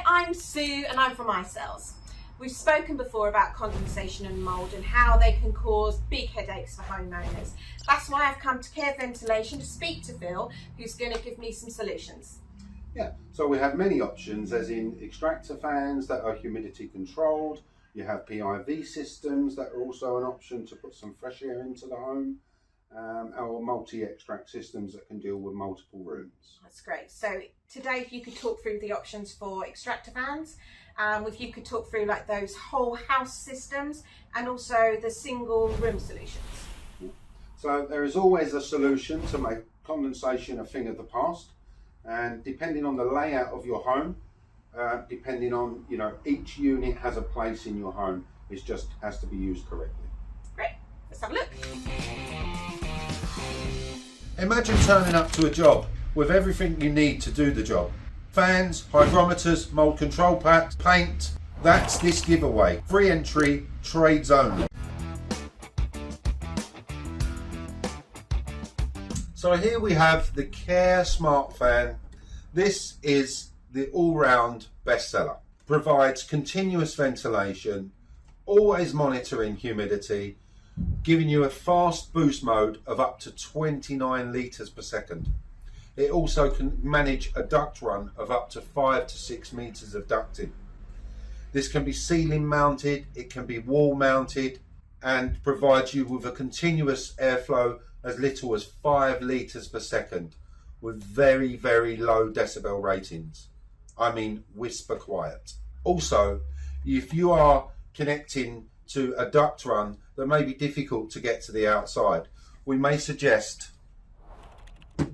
I'm Sue and I'm from iCells. We've spoken before about condensation and mould and how they can cause big headaches for homeowners. That's why I've come to Kair Ventilation to speak to Phil, who's going to give me some solutions. Yeah, so we have many options, as in extractor fans that are humidity controlled. You have PIV systems that are also an option to put some fresh air into the home. Our multi-extract systems that can deal with multiple rooms. That's great. So today, if you could talk through the options for extractor fans, if you could talk through like those whole house systems and also the single room solutions. So there is always a solution to make condensation a thing of the past, and depending on the layout of your home, depending on, each unit has a place in your home. It just has to be used correctly. Great. Let's have a look. Imagine turning up to a job with everything you need to do the job. Fans, hygrometers, mould control packs, paint. That's this giveaway. Free entry, trades only. So here we have the Kair Smart Fan. This is the all-round bestseller. Provides continuous ventilation, always monitoring humidity, giving you a fast boost mode of up to 29 litres per second. It also can manage a duct run of up to 5 to 6 metres of ducting. This can be ceiling mounted, it can be wall mounted, and provides you with a continuous airflow as little as 5 litres per second with very, very low decibel ratings. I mean whisper quiet. Also, if you are connecting to a duct run that may be difficult to get to the outside, we may suggest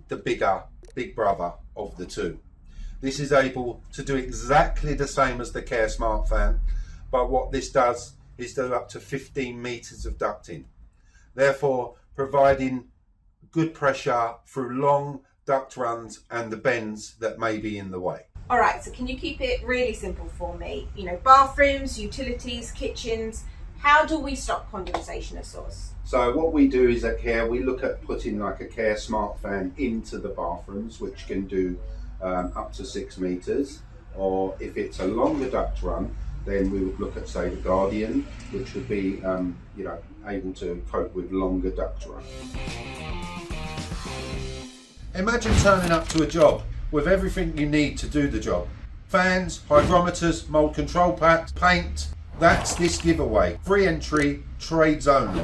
the big brother of the two. This is able to do exactly the same as the Kair Smart Fan, but what this does is do up to 15 metres of ducting, therefore providing good pressure through long duct runs and the bends that may be in the way. All right, so can you keep it really simple for me? Bathrooms, utilities, kitchens. How do we stop condensation at source? So what we do is at Kair, we look at putting like a Kair Smart Fan into the bathrooms, which can do up to 6 metres. Or if it's a longer duct run, then we would look at, say, the Guardian, which would be, able to cope with longer duct runs. Imagine turning up to a job with everything you need to do the job. Fans, hygrometers, mould control packs, paint. That's this giveaway. Free entry, trades only.